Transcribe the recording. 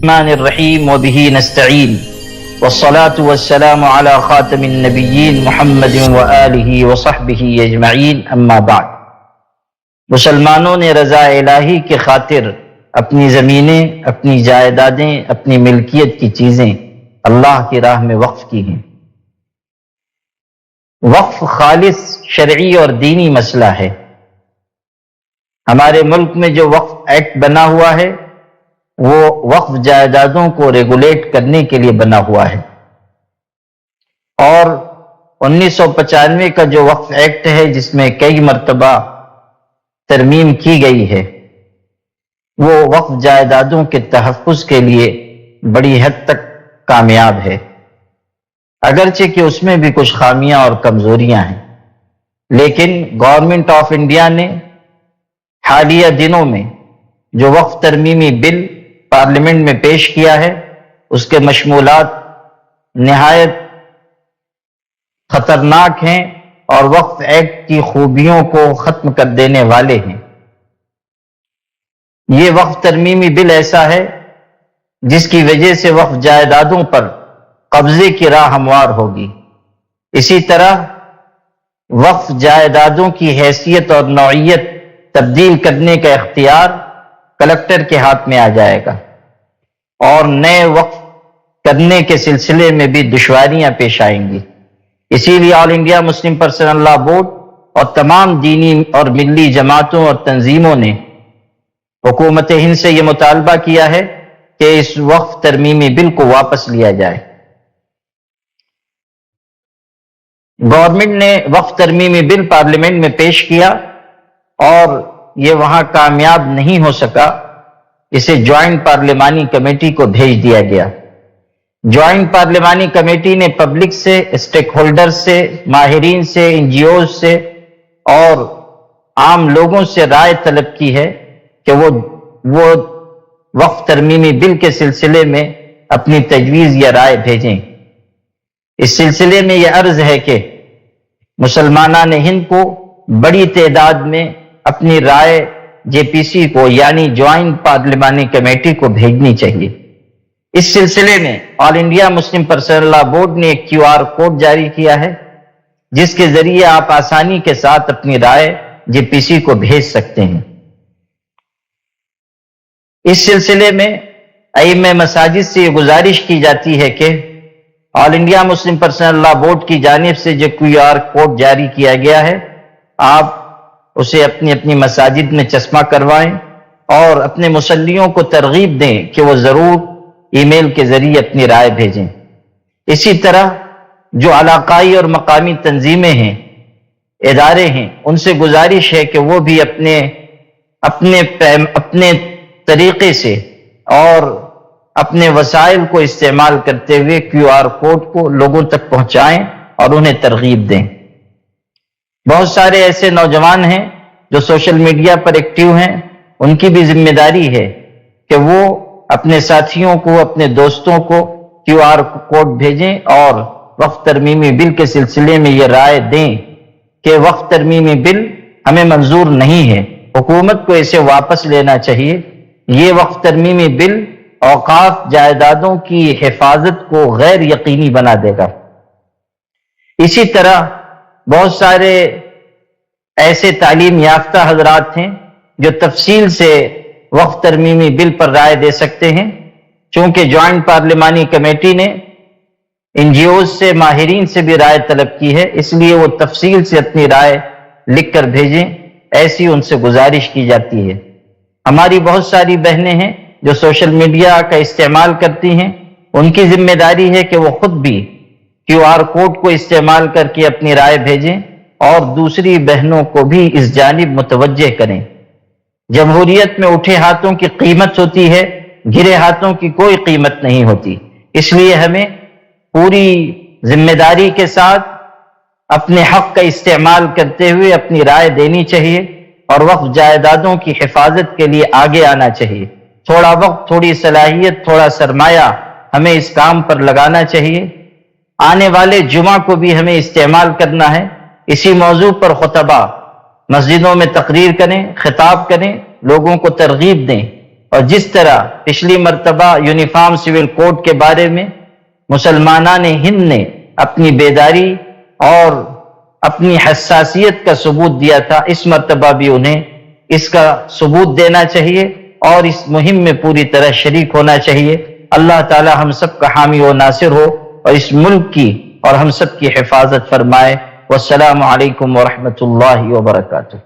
الرحمن الرحیم وبہ نستعین والصلاة والسلام علی خاتم النبیین محمد وآلہ وصحبہ اجمعین اما بعد۔ مسلمانوں نے رضا الہی کی خاطر اپنی زمینیں، اپنی جائیدادیں، اپنی ملکیت کی چیزیں اللہ کی راہ میں وقف کی ہیں۔ وقف خالص شرعی اور دینی مسئلہ ہے۔ ہمارے ملک میں جو وقف ایکٹ بنا ہوا ہے وہ وقف جائیدادوں کو ریگولیٹ کرنے کے لیے بنا ہوا ہے، اور 1995 کا جو وقف ایکٹ ہے جس میں کئی مرتبہ ترمیم کی گئی ہے، وہ وقف جائیدادوں کے تحفظ کے لیے بڑی حد تک کامیاب ہے، اگرچہ کہ اس میں بھی کچھ خامیاں اور کمزوریاں ہیں، لیکن گورنمنٹ آف انڈیا نے حالیہ دنوں میں جو وقف ترمیمی بل پارلیمنٹ میں پیش کیا ہے، اس کے مشمولات نہایت خطرناک ہیں اور وقف ایکٹ کی خوبیوں کو ختم کر دینے والے ہیں۔ یہ وقف ترمیمی بل ایسا ہے جس کی وجہ سے وقف جائیدادوں پر قبضے کی راہ ہموار ہوگی۔ اسی طرح وقف جائیدادوں کی حیثیت اور نوعیت تبدیل کرنے کا اختیار کلکٹر کے ہاتھ میں آ جائے گا، اور نئے وقف کرنے کے سلسلے میں بھی دشواریاں پیش آئیں گی۔ اسی لیے All India Muslim Personal Law Board اور تمام دینی اور ملی جماعتوں اور تنظیموں نے حکومت ہند سے یہ مطالبہ کیا ہے کہ اس وقف ترمیمی بل کو واپس لیا جائے۔ گورنمنٹ نے وقف ترمیمی بل پارلیمنٹ میں پیش کیا اور یہ وہاں کامیاب نہیں ہو سکا، اسے جوائنٹ پارلیمانی کمیٹی کو بھیج دیا گیا۔ جوائنٹ پارلیمانی کمیٹی نے پبلک سے، اسٹیک ہولڈر سے، ماہرین سے، این جی اوز سے اور عام لوگوں سے رائے طلب کی ہے کہ وہ وقف ترمیمی بل کے سلسلے میں اپنی تجویز یا رائے بھیجیں۔ اس سلسلے میں یہ عرض ہے کہ مسلمانان ہند کو بڑی تعداد میں اپنی رائے جے پی سی کو یعنی جوائنٹ پارلیمانی کمیٹی کو بھیجنی چاہیے۔ اس سلسلے میں All India Muslim Personal Law Board نے ایک QR کوڈ جاری کیا ہے جس کے ذریعے آپ آسانی کے ساتھ اپنی رائے جے پی سی کو بھیج سکتے ہیں۔ اس سلسلے میں ائمہ مساجد سے یہ گزارش کی جاتی ہے کہ All India Muslim Personal Law Board کی جانب سے جو QR کوڈ جاری کیا گیا ہے، آپ اسے اپنی اپنی مساجد میں چسپاں کروائیں اور اپنے مصلیوں کو ترغیب دیں کہ وہ ضرور ای میل کے ذریعے اپنی رائے بھیجیں۔ اسی طرح جو علاقائی اور مقامی تنظیمیں ہیں، ادارے ہیں، ان سے گزارش ہے کہ وہ بھی اپنے طریقے سے اور اپنے وسائل کو استعمال کرتے ہوئے QR کوڈ کو لوگوں تک پہنچائیں اور انہیں ترغیب دیں۔ بہت سارے ایسے نوجوان ہیں جو سوشل میڈیا پر ایکٹیو ہیں، ان کی بھی ذمہ داری ہے کہ وہ اپنے ساتھیوں کو، اپنے دوستوں کو QR کوڈ بھیجیں اور وقف ترمیمی بل کے سلسلے میں یہ رائے دیں کہ وقف ترمیمی بل ہمیں منظور نہیں ہے، حکومت کو اسے واپس لینا چاہیے۔ یہ وقف ترمیمی بل اوقاف جائیدادوں کی حفاظت کو غیر یقینی بنا دے گا۔ اسی طرح بہت سارے ایسے تعلیم یافتہ حضرات ہیں جو تفصیل سے وقف ترمیمی بل پر رائے دے سکتے ہیں۔ چونکہ جوائنٹ پارلیمانی کمیٹی نے این جی اوز سے، ماہرین سے بھی رائے طلب کی ہے، اس لیے وہ تفصیل سے اپنی رائے لکھ کر بھیجیں، ایسی ان سے گزارش کی جاتی ہے۔ ہماری بہت ساری بہنیں ہیں جو سوشل میڈیا کا استعمال کرتی ہیں، ان کی ذمہ داری ہے کہ وہ خود بھی QR کوڈ کو استعمال کر کے اپنی رائے بھیجیں اور دوسری بہنوں کو بھی اس جانب متوجہ کریں۔ جمہوریت میں اٹھے ہاتھوں کی قیمت ہوتی ہے، گرے ہاتھوں کی کوئی قیمت نہیں ہوتی، اس لیے ہمیں پوری ذمہ داری کے ساتھ اپنے حق کا استعمال کرتے ہوئے اپنی رائے دینی چاہیے اور وقف جائیدادوں کی حفاظت کے لیے آگے آنا چاہیے۔ تھوڑا وقت، تھوڑی صلاحیت، تھوڑا سرمایہ ہمیں اس کام پر لگانا چاہیے۔ آنے والے جمعہ کو بھی ہمیں استعمال کرنا ہے۔ اسی موضوع پر خطبہ مسجدوں میں تقریر کریں، خطاب کریں، لوگوں کو ترغیب دیں اور جس طرح پچھلی مرتبہ یونیفارم سول کوڈ کے بارے میں مسلمانان ہند نے اپنی بیداری اور اپنی حساسیت کا ثبوت دیا تھا، اس مرتبہ بھی انہیں اس کا ثبوت دینا چاہیے اور اس مہم میں پوری طرح شریک ہونا چاہیے۔ اللہ تعالی ہم سب کا حامی و ناصر ہو اور اس ملک کی اور ہم سب کی حفاظت فرمائے۔ والسلام علیکم ورحمۃ اللہ وبرکاتہ۔